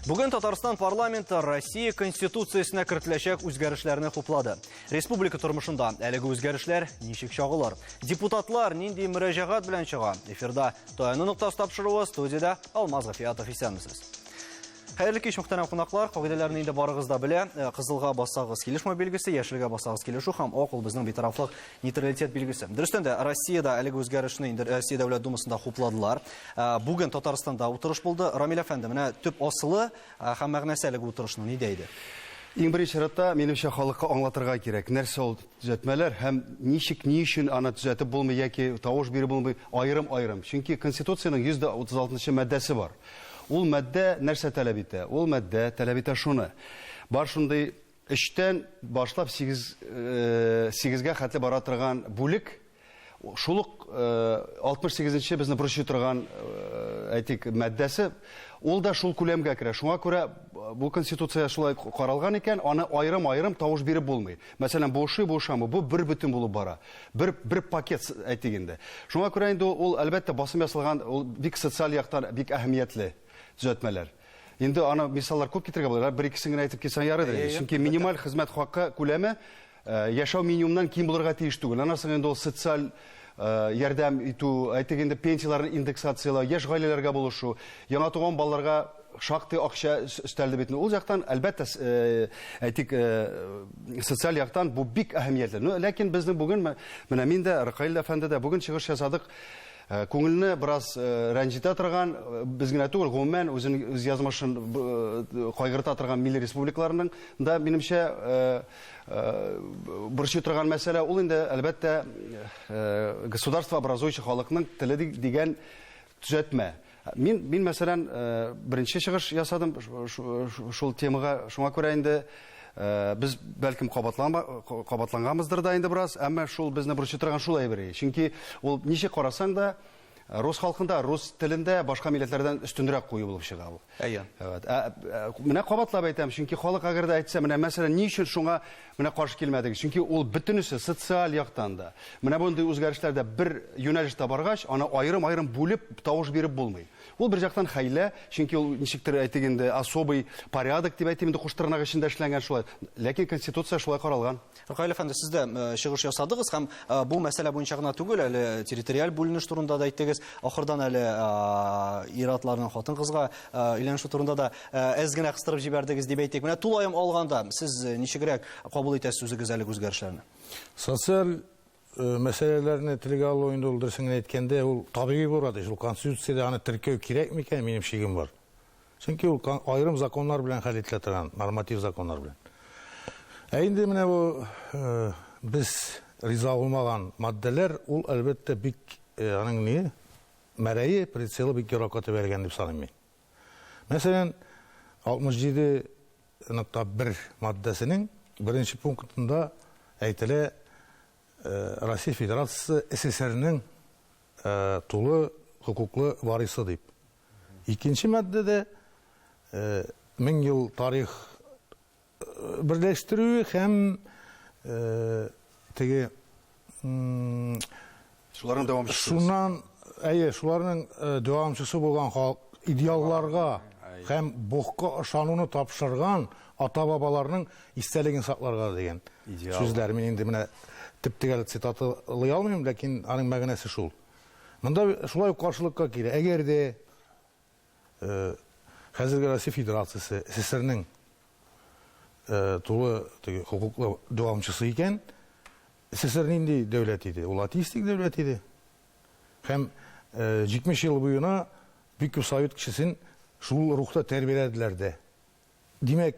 Бүгін Татарстан парламенті Россия конституциясына кіртілешек үзгәрішләрне хуплады. Республика тұрмышында әлігі үзгәрішләр ничек шағылар. Депутатлар нинди мөрәҗәгать белән чыга. Эфирда таяны нуктасы тапшыруы, студияда Алмаз Гафиятов исәнмесез. Хәерле кич, мөхтәрәм кунаклар, кагыйдәләрне инде барыгыз да белә. Кызылга бассагыз килешмә билгесе, яшелгә бассагыз килешү һәм ак ул безнең битарафлык нейтралитет билгесе. Дөрестән дә Россиядә әлеге үзгәрешне инде Россия дәүләт думасында хупладылар. Бүген Татарстанда утырыш булды. Рамил әфәнде, менә төп асылы һәм мәгънәсе әлеге утырышның нидә иде? Иң беренче чиратта минемчә халыкка аңлатырга кирәк. Нәрсә ул төзәтмәләр һәм ничек, ни өчен аны төзәтеп булмый яки тавыш биреп булмый, аерым-аерым. Чөнки Конституциянең 136 маддәсе бар. Ул мәддә нәрсә таләп итә? Ул мәддә таләп итә шуны. Бар шундый 3тән башлап 8гә хәтле бара торган бүлек, шулык 68нче безне бурычы торган әйтик мәддәсе, ул да шул күләмгә керә. Шуңа күрә бу конституция шулай каралган икән, аны аерым-аерым тавыш биреп булмый. Мәсәлән, бушамы, бу бер бөтен булып бара. Бер пакет әйтик инде. Шуңа күрә инде ул әлбәттә басым ясалган, ул бик социаль яктан бик әһәмиятле төзәтмәләр. Инде аны мисаллар күп китерергә була, бер-икесен генә әйтеп китсәң ярый. Чөнки минималь хезмәт хакы күләме яшәү минимумнан ким булырга тиеш түгел. Анысы инде ул социаль ярдәм итү, әйтик инде пенсияларны индексациялау, яшь гаиләләргә булышу, яңа туган балаларга шактый акча өстәлде бит. Ул яктан әлбәттә әйтик социаль яктан бу бик әһәмиятле. Ләкин безнең бүген менә мин дә Ракаил әфәнде дә бүген чыгыш ясадык. Күңелне бераз рәнҗетә торган, без генә түгел, гомумән үз язмышын кайгырта торган милли республикаларның да минемчә бурычы торган мәсьәлә ул инде әлбәттә государство образующий халыкның теле дигән төзәтмә. Мин мәсәлән беренче чыгыш ясадым шул темага, шуңа күрә инде biz бәлкем кабатланганбыздыр да инде бераз, әмма шул безне бурычы торган шул әйбери. Чөнки ул ничек карасаң да рус халкында, рус телендә башка милләтләрдән өстенрәк кую булып чыга ул. Менә кабатлап әйтәм, чөнки халык әгәр дә әйтсә, менә мәсәлән, ни өчен шуңа менә каршы килмәдек? Чөнки ул бөтенесе социаль яктан да. Менә бундай үзгәрешләрдә бер юнәлештә баргач, аны аерым-аерым бүлеп тавыш биреп булмый. Ул бер жактан хәйлә, чөнки ул ничектер әйтик инде особый порядок дип әйтим инде куштырнак эчендә эшләнгән шулай. Ләкин конституция шулай каралган. Ракаил әфәнде, сез дә чыгыш ясадыгыз һәм бу мәсьәлә буенча гына түгел, әле территориаль бүленеш турында да әйттегез. Ахырдан әле ир-атларның хатын-кызга өйләнешү турында да әз генә кыстырып җибәрдегез дип әйтик. Менә тулаем алганда сез ничегрәк кабул итәсез үзегез әлеге үзгәрешләрне? Социаль мәсьәләләрне телгә алу инде ул дөресен әйткәндә ул табигый булады. Шул конституциядә аны теркәү кирәкме икән, минем шигем бар. Чөнки ул аерым законнар белән хәл ителә торган, норматив законнар белән. Ә инде менә бу без риза булмаган маддәләр ул әлбәттә бик аның ни мәрәе прицелы бик яракка тәбәргән дип саныйм мин. Мәсәлән, 67.1 маддәсенең 1нче пунктында әйтелә Россия Федерациясы СССРның тулы хукуклы варисы дип. Икенче маддәдә 1000 ел тарих берләштерү һәм теге шуларның дәвамчысы. Шуларның дәвамчысы булган халык идеалларга һәм бохка ышануны тапшырган ата-бабаларның истәлеген сакларга дигән сүзләр. Мин инде менә типтегәл цитаты лый алмыйм, ләкин аның мәгънәсе шул. Монда шулай каршылыкка килә. Әгәр дә хәзерге Россия Федерациясе СССРның тулы хукуклы дәвамчысы икән, СССР нинди дәүләт иде? Ул атеистик дәүләт иде. Һәм 70 ел буена бик күп совет кешесен шул рухта тәрбияләделәр дә. Димәк,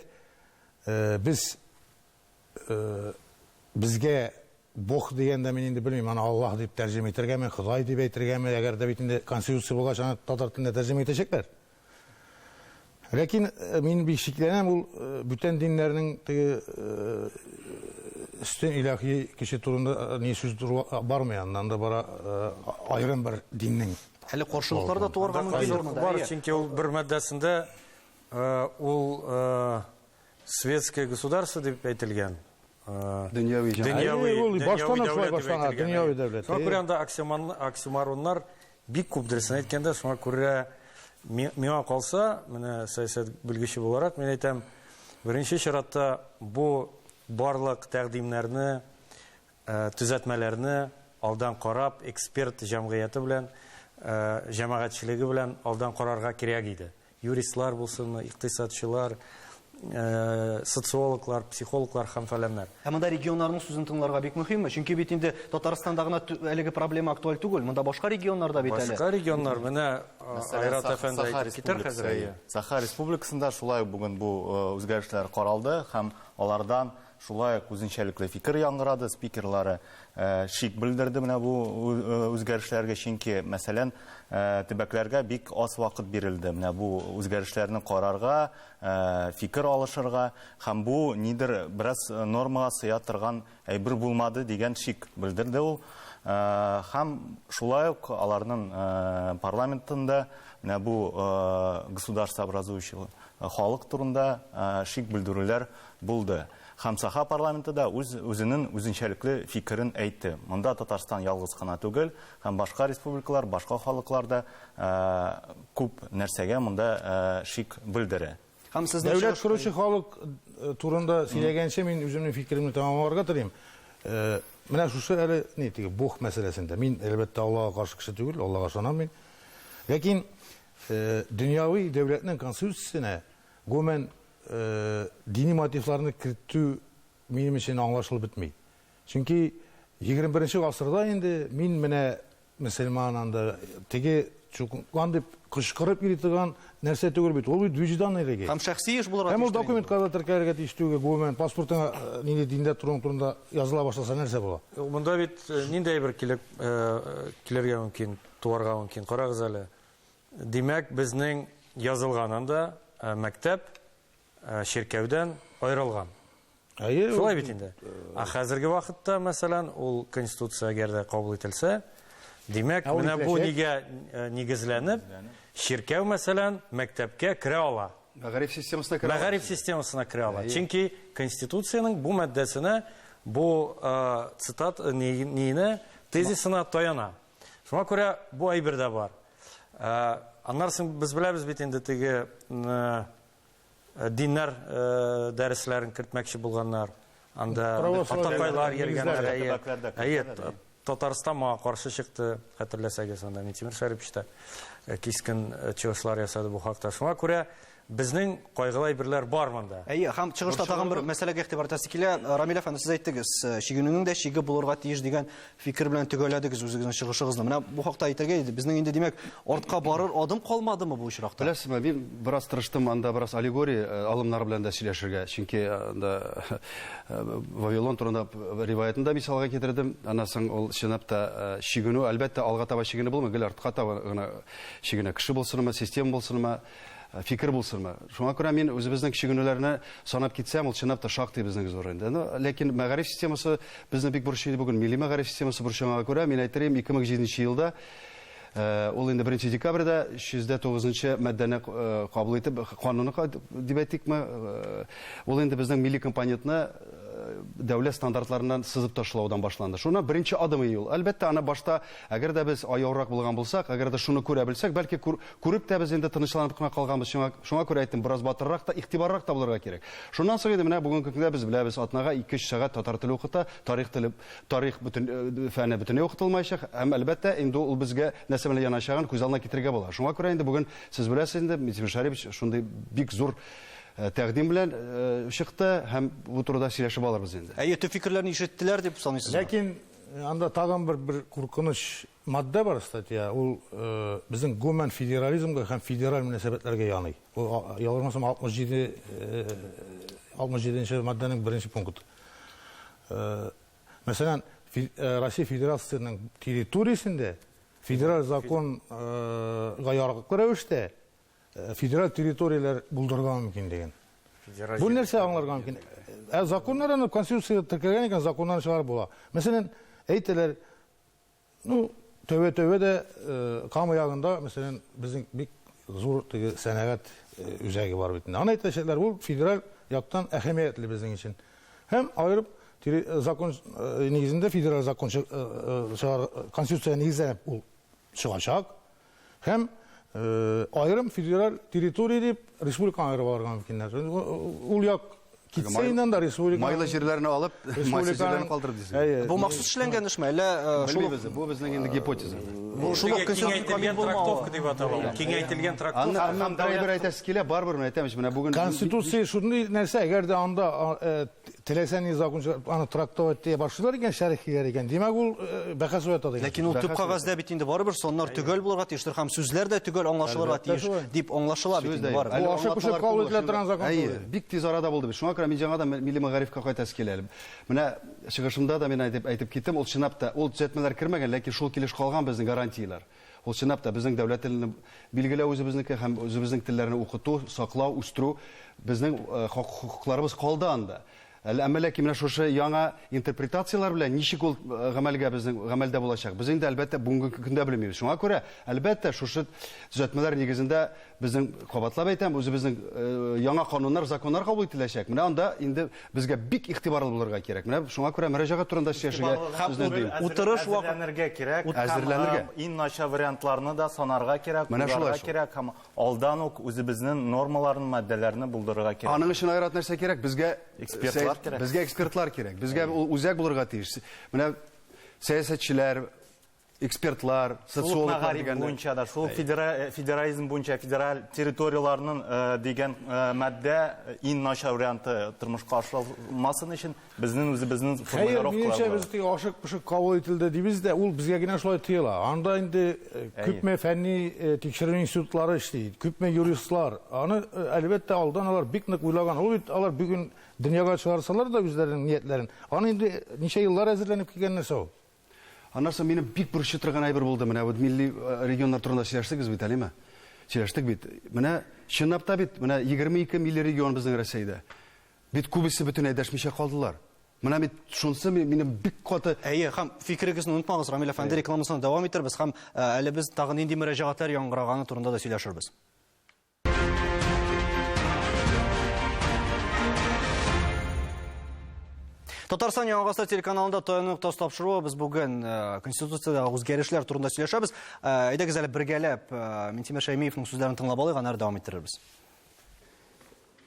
безгә Бог дигәндә мин инде белмим, аны Аллаһ дип тәрҗемә итәргәме, Ходай дип әйтергәме, әгәр дә бит инде конституция булгач, аны татар телендә тәрҗемә итәчәкләр. Ләкин мин бик шикләнәм, ул бүтән диннәрнең теге өстен илаһи кеше турында ни сүз бармы, анда бара аерым бер диннең. Әле каршылыклар да туарга мөмкин бар, чөнки ул бер мәддәсендә ул светское государство дип әйтелгән. Дөньяви дәүләт. Шуңа күрә анда оксимороннар бик күп дөресен әйткәндә, шуңа күрә Миңа калса, менә сәясәт белгече буларак, мен әйтәм, беренче чиратта бу барлык тәкъдимнәрне, төзәтмәләрне алдан карап, эксперт җәмгыяте белән, җәмәгатьчелеге белән алдан карарга кирәк иде. Юристлар булсынмы, икътисадчылар, социологлар, психологлар һәм фәләннәр. Ә монда регионнарның сүзен тыңларга бик мөһимме? Чөнки бит инде Татарстанда гына әлеге проблема актуаль түгел. Монда башка регионнарда бит әле. Башка регионнар, менә Айрат әфәнде әйтеп китер хәзер. Саха Республикасында шулай бүген бу үзгәрешләр каралды һәм алардан шулай үзенчәлекле фикер яңгырады, спикерлары шик белдерде менә бу үзгәрешләргә, чөнки мәсәлән төбәкләргә бик аз вакыт бирелде менә бу үзгәрешләрне карарга, фикер алышырга һәм бу нидер бераз нормага сыя торган әйбер булмады дигән шик белдерде ул. Һәм шулай ук аларның парламентында менә бу государство образующего халык турында шик белдерүләр булды. Һәм Саха парламентында үзенең үзенчәлекле фикерен әйтте. Монда Татарстан ялгыз гына түгел, һәм башка республикалар, башка халыкларда күп нәрсәгә монда шик белдерә. Һәм сезнең Дәүләт құручы халык турында сөйләгәнчә мин үземнең фикеремне тәмамларга телим. Менә шушы әле нитеге бух мәсьәләсендә мин әлбәттә Аллага каршы кеше түгел, Аллага ышанам мин. Ләкин дөньяви дәүләтнең конституциясенә гомән dini мотивларны кертү минем өчен аңлашылып бетми. Чөнки 21-нче гасырда инде мин менә мөселман анда теге чукан дип кычкырып йөри торган нәрсә түгел бит. Ул бит виждан элеге. һәм шәхси эш буларак. Һәм ул документларда теркәлергә тиештүгә гомән паспортыңа нинди диндә торуң турында языла башласа нәрсә була? Монда бит ниндәй бер килергә мөмкин, туарга мөмкин. Карагыз әле. Димәк, безнең язылганында мәктәп ширкәүдән айрылган. Шулай бит инде. Хәзерге вакытта, мәсәлән, ул конституция гәрдә кабул ителсә, димәк, менә бу нигә нигезләнеп, ширкәү, мәсәлән, мәктәпкә керә ала. Мәгариф системасына керә ала. Мәгариф системасына керә ала. Чөнки конституциянең бу маддәсенә, бу цитат нине тезисына таяна. Шуңа күрә бу әйбер дә бар. Аннан соң без беләбез бит инде теге dinler derslerin kırtmakçı bulganlar, anda Atakaylar yergenler, Tatarstan mağa karşı çıktı, hatırlasanız anda Mitimir Şərif işte keskin çıkışlar yasadı bu hakta. Şuna göre bizning kaygılay birler бар монда. Һәм чыгышта тагын бер мәсьәләгә игътибар итәсе килә. Рамил әфәнде, сез әйттегез, шигенүнең дә шиге булырга тиеш дигән фикер белән төгәләдегез үзегезнең чыгышыгызны. Менә бу хакта әйтергә иде. Безнең инде димәк артка барыр адым калмадымы бу очракта? Беләсезме, мин бераз тырыштым анда бераз аллегория алымнары белән дә сөйләшергә. Чөнки анда Вавилон турында риваятында мисалга китердем. Аннан соң ул чынапта шигенү әлбәттә алга таба шигенү булмый, гел артка таба гына шигенә. Кеше булсынмы, система булсынмы, фикер булсынмы. Шуңа күрә мин үзебезнең кичегенүләрне санап китсәм, ул чынлап та шактый безнең зур инде. Ләкин мәгариф системасы безне бик борчый бүген. Милли мәгариф системасы борчуга күрә мин әйтерим 2007 елда ул инде 1 декабрьдә 109-нчы маддәне кабул итеп канунны дип әйтикме, ул инде безнең милли компонентны дәүләт стандартларыннан сызып ташлаудан башланды. Шуна беренче адымы юл. Әлбәттә, аны башта, әгәр дә без аяурак булган булсак, әгәр дә шуны күрә белсәк, бәлки күреп тә без инде тынычланып кына калганбыз. Шуңа күрә әйттем, бераз батыррак та, игътибаррак та булырга кирәк. Шуннан соң инде менә бүгенге көндә без беләбез, атнага 2-3 сәгать татар теле укыта, тарих бөтен фәне бөтенләй укытылмаячак, һәм әлбәттә инде ул безгә нәрсә белән янашаган күз алдына китергә була. Шуңа күрә инде бүген сез беләсез инде, Митимир Шәрипов шундый бик зур тәкъдим белән чыкты һәм бу турыда сөйләшеп алырбыз инде. Төп фикерләрне ишеттеләр дип саныйсызмы? Ләкин анда тагын бер куркыныч мадда бар статья. Ул безнең гомән федерализмга һәм федераль мөнәсәбәтләргә яный. Ул ялгырмасам 67-нче мадданың 1-нче пункты. Мәсәлән, Россия Федерациясының территориясендә федераль законга яргылык рәвештә федераль территориялар булдырырга мөмкин дигән. Бу нәрсә аңларга мөмкин. Законнарны конституциягә теркәлгән икән, законнар чыгар була. Мәсәлән, әйтәләр, төвә дә камы ягында, мәсәлән, безнең бик зур теге сәнәгать үзәге бар бит. Аны әйтәләр, бу федераль яктан әһәмиятле безнең өчен. Һәм аерып закон нигезендә федераль закон конституция нигезләнеп ул чыгачак. Һәм айрым федераль территория деп республиканы айырып алырга мөмкиннәр. Ул як китсә инде да республика. Майлы жерлерін алып, майсыз жерлерін қалдырды дейсің. Бұл мақсус ішленген іш ме? Білмейбіз, бұл біздің енді гипотеза. Кеңейтілген трактовка деп аталады. Кеңейтілген трактовка. Анна бір айтасыз келе, бар-бір айтамыз. Мына бүгін Конституция шундай нәрсә, әгәр дә анда теләсәң закон аны трактовать итә башлар икән, шәрехләр икән. Димәк ул бәхәс уятады. Ләкин ул төп кагазда бит инде барыбер соннар түгел булырга тиештер һәм сүзләр дә түгел аңлашылырга тиеш дип аңлашыла бит инде бар. Ул ашык-пышык кабул ителә торган закон. Бик тиз арада булды. Шуңа күрә мин жаңадан милли мәгарифкә кайтасы килә. Менә чыгышымда да мин әйтеп киттем, ул чынлап та ул төзәтмәләр кергән, ләкин шул килеш калган безнең гарантиялар. Ул чынлап та безнең дәүләт телен билгеләү үзебезнеке һәм үзебезнең телләрне укыту, саклау, үстерү безнең хокукларыбыз калды анда. Әмма ләкин менә шушы яңа интерпретациялар белән ничек ул гамәлгә безнең гамәлдә булачак. Без инде әлбәттә бүгенге көндә белмибез. Шуңа күрә әлбәттә шушы төзәтмәләр нигезендә безнең кабатлап әйтәм, үзебезнең яңа кануннар, законнар кабул ителәчәк. Менә анда инде безгә бик игътибарлы булырга кирәк. Менә шуңа күрә мөрәҗәгать турында сөйләшергә сүзне дим. Утырыш әзерләнергә кирәк. Әзерләнергә. Иң начар вариантларны да санарга кирәк, булырга кирәк һәм алдан ук үзебезнең нормаларын, маддәләрне булдырырга кирәк. Аның өчен айрат нәрсә кирәк? Безгә экспертлар кирәк. Безгә экспертлар кирәк. Безгә ул үзәк булырга тиеш. Менә сәясәтчеләр, экспертлар, социологлар дигән буенча да шул федерализм буенча федераль территорияларның дигән маддә иң начар варианты тормышка ашырылмасын өчен безнең үзебезнең формулировкалар. Без тик ашык-пышык кабул ителде дибез дә, ул безгә генә шулай тыела. Анда инде күпме фәнни тикшерү институтлары эшли, күпме юристлар. Аны әлбәттә алдан алар бик нык уйлаган. Ул бит алар бүген дөньяга чыгарсалар да үзләренең ниятләрен. Аны инде ничә еллар әзерләнеп килгән нәрсә ул. Аннан минем бик борчы торган әйбер булды. Менә бу милли регионнар турында сөйләштек бит, әлеме? Сөйләштек бит. Менә чынлап та бит, менә 22 милли регион безнең Россиядә. Бит күбесе бөтенләй дәшмичә калдылар. Менә бит шунысы минем бик каты. Әйе, һәм фикерегезне унытмагыз, Рамил әфәнде, рекламасын дәвам итәрбез һәм әле без тагын нинди мөрәҗәгатьләр яңгыраганы турында да сөйләшербез. Татарстан Яңгасы телеканалында таянып тапшыруы без бүген Конституциядагы үзгәрешләр турында сөйләшәбез. Әйдәгез әле бергәләп Минтимер Шәймиевның сүзләрен тыңлап алыйк, аннары дәвам иттерербез.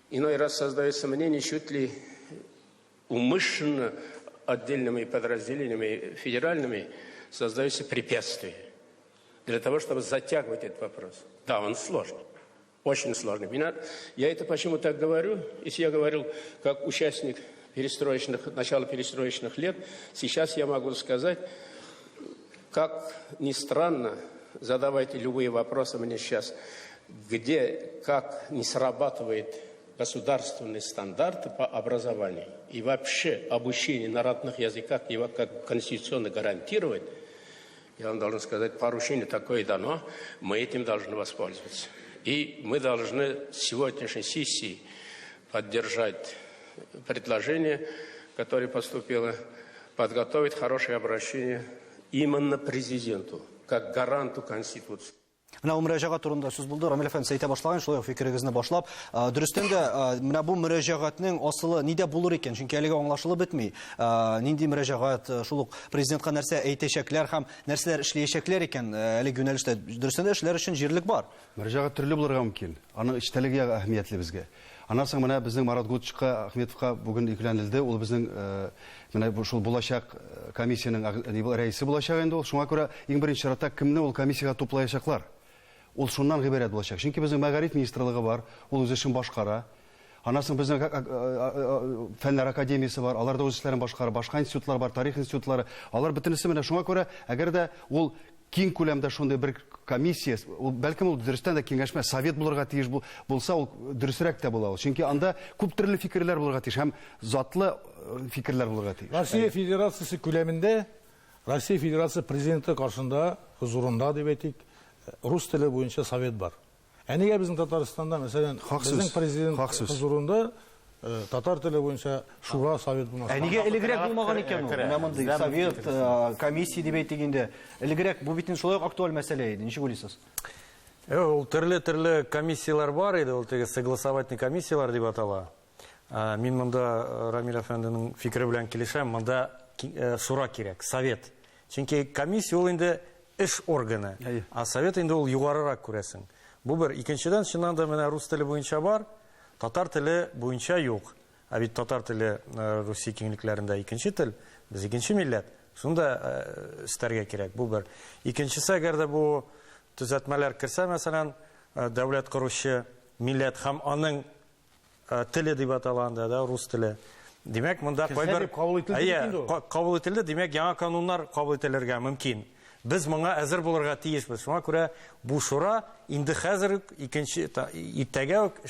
Иной раз создается мнение, чуть ли умышленно отдельными подразделениями федеральными создаются препятствия для того, чтобы затягивать этот вопрос. Да, он сложный, очень сложный. Я это почему так говорю? Если я говорил как участник начала перестроечных лет, сейчас я могу сказать, как ни странно, задавайте любые вопросы мне сейчас, где, как не срабатывает государственные стандарты по образованию и вообще обучение на родных языках, его как конституционно гарантирует, я вам должен сказать, поручение такое дано, мы этим должны воспользоваться. И мы должны с сегодняшней сессии поддержать предложение, которое поступило, подготовить хорошее обращение именно президенту, как гаранту Конституции. Менә ул мөрәҗәгать турында сүз булды. Рамил әфәнде әйтә башлаган, шулай ук фикерегезне башлап. Дөрестән дә менә бу мөрәҗәгатьнең асылы нидә булыр икән? Чөнки әлегә аңлашылып бетми. Нинди мөрәҗәгать, шул ук президентка нәрсә әйтәчәкләр һәм нәрсәләр эшләячәкләр икән? Әлеге юнәлештә дөрестән дә эшләр өчен җирлек бар. Мөрәҗәгать төрле булырга мөмкин. Аның эчтәлеге әһәмиятле безгә. Аннан соң менә безнең Марат Гутчикка Ахметовка бүген йөкләнелде. Ул безнең менә шул булачак комиссияның рәисе булачак инде ул. Шуңа күрә иң беренче чиратта кемне ул комиссияга туплаячаклар? Ул шуннан гыйбарәт булачак. Чөнки безнең мәгариф министрлыгы бар, ул үз эшен башкара. Аннан соң безнең фәннәр академиясе бар, алар да үз эшләрен башкара, башка институтлар бар, тарих институтлары. Алар бөтенесе менә шуңа күрә, әгәр дә ул киң күләмдә шундый бер комиссия, бәлкем ул дөрестән дә киңәшмә, совет булырга тиеш булса, ул дөресрәк тә була ул. Чөнки анда күп төрле фикерләр булырга тиеш һәм затлы фикерләр булырга тиеш. Россия Федерациясы күләмендә, Россия Федерациясы президенты каршында, хузурында дип әйтик, рус теле буенча совет бар. Әнигә безнең Татарстанда, мәсәлән, безнең президент хузурында татар теле буенча шура совет булмаса. Нигә элегрәк булмаган икән ул? Менә мондый совет, комиссия дип әйтгәндә, элегрәк бу битен шулай актуаль мәсьәлә иде. Ничек уйлыйсыз? Ул төрле комиссиялар бар иде, ул теге согласовательный комиссиялар дип атала. Мин монда Рамил әфәнденең фикере белән килешәм, монда шура кирәк, совет. Чөнки комиссия ул инде эш органы. А совет инде ул югарырак күрәсең. Бу бер. Икенчедән, чыннан да менә рус теле буенча бар, татар теле буенча юк. Ә бит татар теле Русия киңлекләрендә икенче тел, без икенче милләт. Шунда өстәргә кирәк. Бу бер. Икенчесе, әгәр дә бу төзәтмәләр керсә, мәсәлән, дәүләт коручы милләт һәм аның теле дип аталганда да рус теле. Димәк, монда кайбер кабул ителде, димәк, яңа кануннар кабул ителергә мөмкин. Без моңа әзер булырга тиешбез. Шуңа күрә бу шура инде хәзер үк икенче иртәгә үк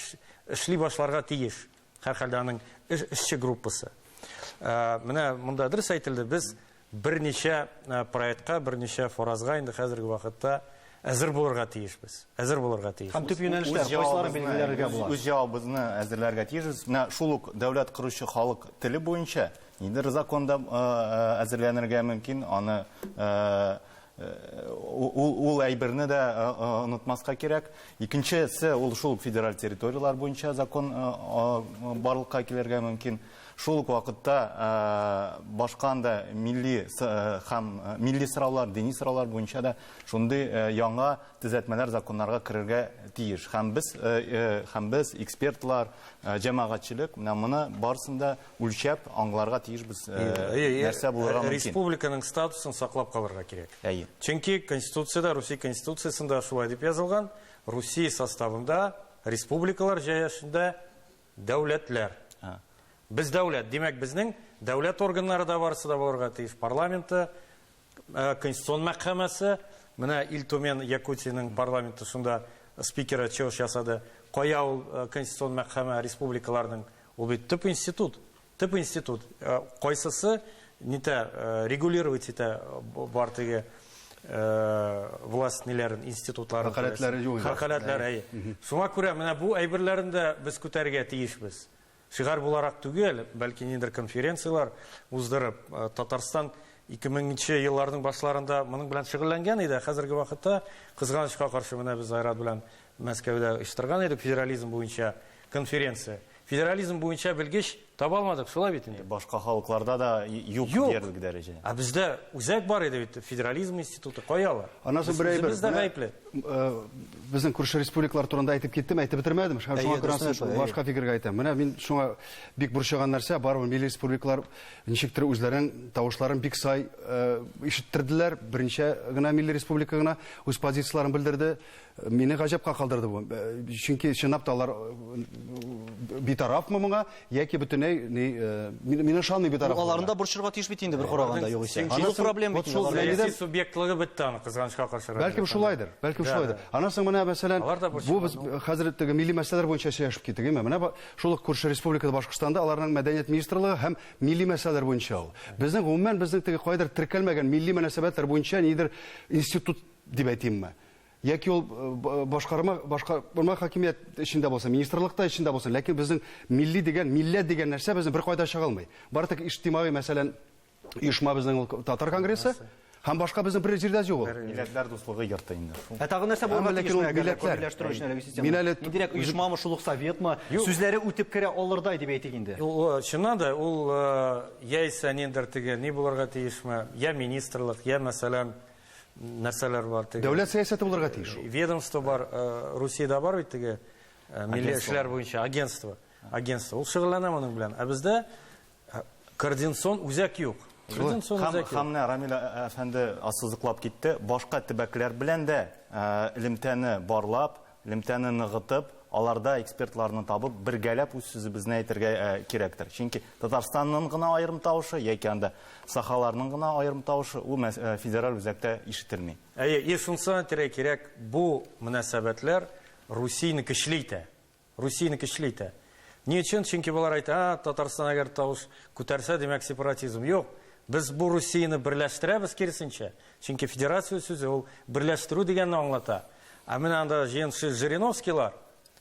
эшли башларга тиеш. Һәрхәлдә аның эшче группасы. Менә монда дөрес әйтелде, без берничә проектка, берничә форазга инде хәзерге вакытта әзер булырга тиешбез. Әзер булырга тиешбез. Һәм төп юнәлешләр кайсыларын билгеләргә була? Үз җавабыбызны әзерләргә тиешбез. Менә шул ук дәүләт коручы халык теле буенча инде законда әзерләнергә мөмкин. Аны ул әйберне дә онытмаска кирәк. Икенчесе ул шул федераль территориялар буенча закон барлыкка килергә мөмкин. Шул ук вакытта башканда милли һәм милли сораулар, дини сораулар буенча да шундый яңа төзәтмәләр законнарга керергә тиеш. Һәм без экспертлар, җәмәгатьчелек моны барысында үлчәп аңларга тиешбез. Нәрсә булырга мөмкин? Республиканың статусын саклап калырга кирәк. Әйе. Чөнки Конституциядә, Русия Конституциясында шулай дип язылган, Русия составында республикалар җәяшендә дәүләтләр. Без дәүләт, димәк, безнең дәүләт органнары да барысы да булырга тиеш. Парламенты, Конституцион мәхкәмәсе, менә Ил-Тумен Якутияның парламенты шунда спикеры чыгыш ясады. Кая ул Конституцион мәхкәмә республикаларның? Ул бит төп институт. Төп институт. Кайсысы нитә регулировать итә бар теге властьнеләрен, институтларын. Хакалатлары. Шуңа күрә менә бу әйберләрендә без күтәрергә тиешбез. Шигар буларак түгел, бәлки ниндер конференциялар уздырып, Татарстан 2000 елларның башларында моның белән шөгыльләнгән иде. Хәзерге вакытта кызганычка каршы менә без Айрат белән Мәскәүдә оештырган идек федерализм буенча конференция. Федерализм буенча белгеч таба алмадык, шулай бит инде. Башка халыкларда да юк диярлек дәрәҗә. А бездә үзәк бар иде бит, федерализм институты каялар. Анысы бер әйбер. Бездә гаепле. Безнең күрше республикалар турында әйтеп киттем, әйтеп бетермәдем. Шуңа күрә башка фикергә әйтәм. Менә мин шуңа бик бурчыган нәрсә бар, милли республикалар ничектер үзләренең тавышларын бик сай ишеттерделәр. Беренчә гына милли республика гына үз позицияларын белдерде. Мине гаҗәпкә калдырды бу. Чөнки чынлап та алар битарафмы моңа, яки бөтенләй мин ышанмый битараф. Аларында борчырга тиеш бит инде бер караганда югыйсә. Шул проблема бит. Сәяси субъектлыгы бетте аны кызганычка каршы. Бәлкем шулайдыр. Бәлкем шулайдыр. Анысы менә мәсәлән, бу без хәзер теге милли мәсьәләләр буенча сөйләшеп киттек, менә шул күрше республикада Башкортстанда аларның мәдәният министрлыгы һәм милли мәсьәләләр буенча ул. Безнең гомумән безнең теге кайдыр теркәлмәгән милли мөнәсәбәтләр буенча нидер институт дип әйтимме. Яки ул башкарма хакимият эчендә булса, министрлыкта эчендә булса, ләкин безнең милли дигән, милләт дигән нәрсә безнең бер кайда чыга алмый. Бары тик иҗтимагый мәсәлән оешма безнең татар конгрессы һәм башка безнең бер җирдә юк. Милләтләр дуслыгы йорты инде. Тагы нәрсә булырга тиеш инде оешмамы, шул ук советмы, сүзләре үтеп керә алырдай дип әйтик инде. Чыннан да ул яисә ниндер теге ни булырга тиешме, я министрлык, я мәсәлән нәрсәләр бар теге. Дәүләт сәясәте булырга тиеш. Ведомство бар, Русиядә бар бит теге милли эшләр буенча агентство. Ул шөгыльләнә моның белән. Ә бездә координацион үзәк юк. Хамна Рамил әфәнде ассызыклап китте. Башка төбәкләр белән дә элемтәне барлап, элемтәне ныгытып, аларда экспертларны табып, бергәләп үз сүзебезне әйтергә кирәктер. Чөнки Татарстанның гына аерым тавышы, яки анда сахаларның гына аерым тавышы ул федераль үзәктә ишетелми. Шунысы кирәк, бу мөнәсәбәтләр Русияны көчләйтә. Ни өчен? Чөнки булар әйтә, Татарстан әгәр тавыш күтәрсә, димәк сепаратизм юк. Biz bu Rusiyani birləşdirəmiz kirisinçə. Çünki federasiya sözü ol birləşdiru degənni anlata. Әмін анда Жириновскийлар,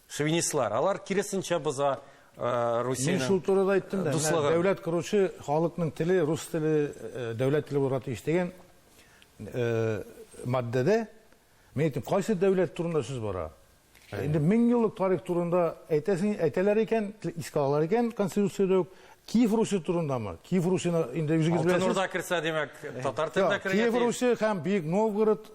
шовинистлар, алар киресинче біза Русияның Мен шул турыда айттым да, дәүләт құручы халыкның теле, рус теле, дәүләт теле булырга тиеш дигән маддәдә мен әйтим, кайсы дәүләт турында сүз бара? Инде 1000 еллык тарих турында әйтәләр икән, искалалар икән, конституциядә Киев Руси турындамы? Киев Русины инде үзегез Алтын беләсез. Урда кирсә, демәк, татар телендә Киев кирергә тиеш. Руси һәм Бийек Новгород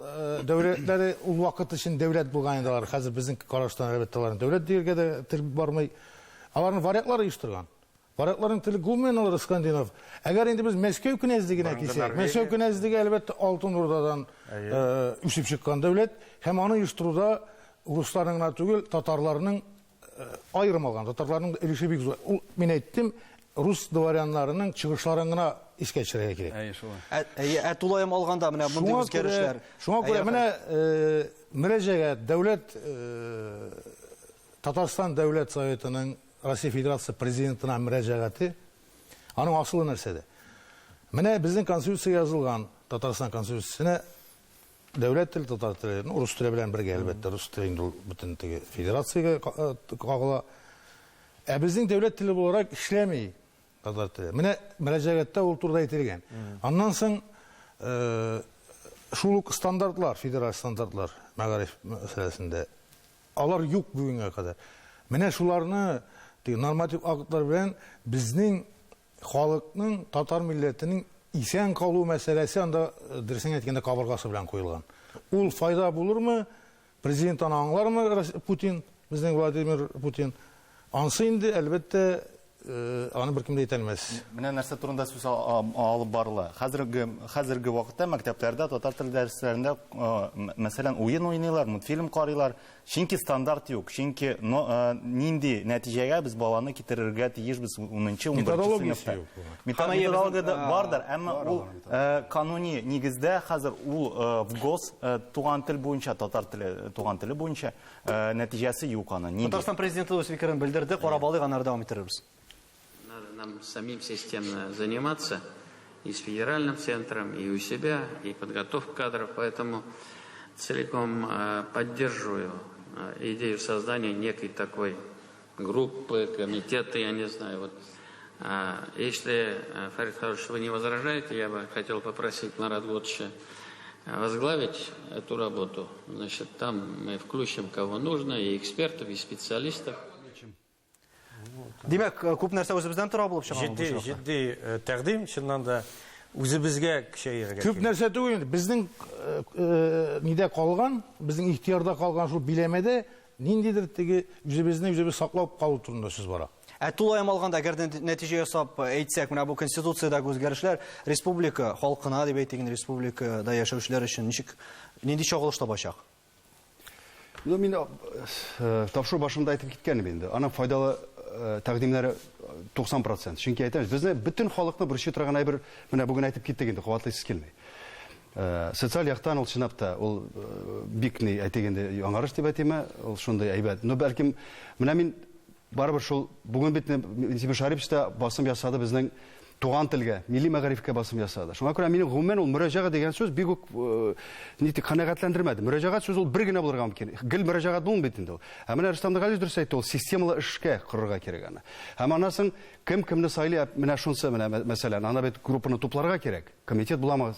дәүләтләре ул вакыт өчен дәүләт булган идиләр. Хәзер безнең караштан әлбәттә аларны дәүләт дияргә дә тел бармый. Аларның варяглары оештырган. Варягларның теле гумен алар скандинав. Әгәр инде біз Мәскәү князьлегенә килсәк, Мәскәү князьлеге әлбәттә Алтын Урдадан үсеп чыккан дәүләт һәм аны оештыруда русларның гына түгел, татарларның айрым алган. Татарларның өлеше бик зур. Ул мин әйттем, рус дворяннарының чыгышларын гына искә төшерергә кирәк. Тулайым алганда менә мондый үзгәрешләр. Шуңа күрә менә мөрәҗәгать дәүләт Татарстан дәүләт советының Россия Федерация президентына мөрәҗәгате аның асылы нәрсәдә? Менә безнең конституция язылган Татарстан конституциясенә дәүләт теле татар теле, рус теле белән бергә әлбәттә рус теле инде бөтен теге федерациягә кагыла. Ә безнең дәүләт теле буларак эшләми татар теле. Менә мөрәҗәгатьтә ул турыда әйтелгән. Аннан соң шул ук стандартлар, федераль стандартлар мәгариф мәсьәләсендә алар юк бүгенгә кадәр. Менә шуларны норматив актлар белән безнең халыкның, татар милләтенең исән калу мәсьәләсе анда дөресен әйткәндә кабыргасы белән куелган. Ул файда булырмы? Президент аны аңлармы Путин, безнең Владимир Путин? Ансы инде әлбәттә аны беркем дә әйтә алмас. Менә нәрсә турында сүз алып барыла. Хәзерге вакытта мәктәпләрдә татар теле дәресләрендә мәсәлән уен уйныйлар, мультфильм карыйлар. Чөнки стандарт юк. Чөнки нинди нәтиҗәгә без баланы китерергә тиешбез 10-нчы, 11-нчы сыйныфта. Методология бардыр, әмма ул кануни нигездә хәзер ул ВГОС туган тел буенча, татар теле туган теле буенча нәтиҗәсе юк аның. Татарстан президенты үз фикерен белдерде, карабалык аннары дәвам иттерербез. Надо нам самим системно заниматься и с федеральным центром, и у себя, и подготовка кадров, поэтому целиком поддерживаю идею создания некой такой группы, комитета, я не знаю. Вот. Если, Фарид Харович, вы не возражаете, я бы хотел попросить Марат Готча возглавить эту работу. Значит, там мы включим кого нужно, и экспертов, и специалистов. Димәк, күп нәрсә үзебездән тора булып чыга. Җитди тәкъдим, чыннан да үзебезгә көчәйергә. Күп нәрсә түгел, безнең нидә калган, безнең ихтиярда калган шул биләмәдә ниндидер теге үзебезне үзебез саклап калу турында сүз бара. Тулайым алганда, әгәр нәтиҗә ясап әйтсәк, менә бу конституциядәге үзгәрешләр республика халкына дип әйтегән республикада яшәүчеләр өчен нинди чагылыш табачак? Мин тапшыру башында әйтеп киткәнем инде. Аның файдалы тәкъдимнәре 90%. Чөнки әйтәбез, безне бөтен халыкны бурчы торган әйбер менә бүген әйтеп киттек инде, кабатлыйсыз килми. Социаль яктан ул чынапта, ул бик ни әйтегәндә яңарыш дип әйтәме, ул шундый әйбәт. Но бәлкем менә мин барыбер шул бүген бит Интибар Шарипович та басым ясады безнең туган телгә, милли мәгарифкә басым ясады. Шуңа күрә минем гомумән ул мөрәҗәгать дигән сүз бик үк нитик канәгатьләндермәде. Мөрәҗәгать сүз ул бер генә булырга мөмкин. Гел мөрәҗәгать булмый бит инде ул. Ә менә Рөстәм Галиев дөрес әйтте, ул системалы эшкә корырга кирәк аны. Һәм аннан кемне сайлый, менә шунсы менә мәсәлән, аны бит группаны тупларга кирәк. Комитет буламы,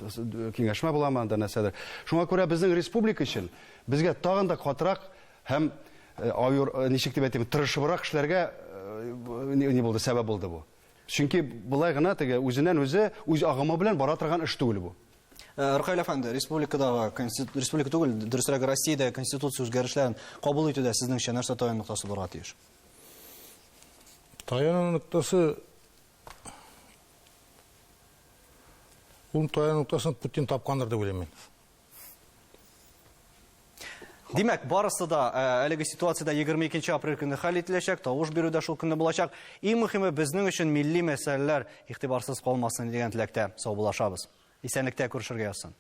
киңәшмә буламы анда нәрсәдер. Шуңа күрә безнең республика өчен безгә тагын да катырак һәм ничек дип әйтим, тырышыбрак эшләргә ни булды, сәбәп булды бу. Чөнки булай гына теге үзеннән үзе үз агымы белән бара торган эш түгел бу. Рөхәйл әфәнде, республика түгел, дөресрәк Россиядә конституция үзгәрешләрен кабул итүдә сезнеңчә нәрсә таян ноктасы булырга тиеш? Таян ноктасы ул таян ноктасын Путин тапкандыр дип уйлыйм мин. Димәк, барысы да әлеге ситуацияда 22 апрель көнне хәл ителәчәк, тавыш бирүдә шул көнне булачак. Иң мөһиме безнең өчен милли мәсьәләләр игътибарсыз калмасын дигән теләктә саубуллашабыз. Исәнлектә күрешергә язсын.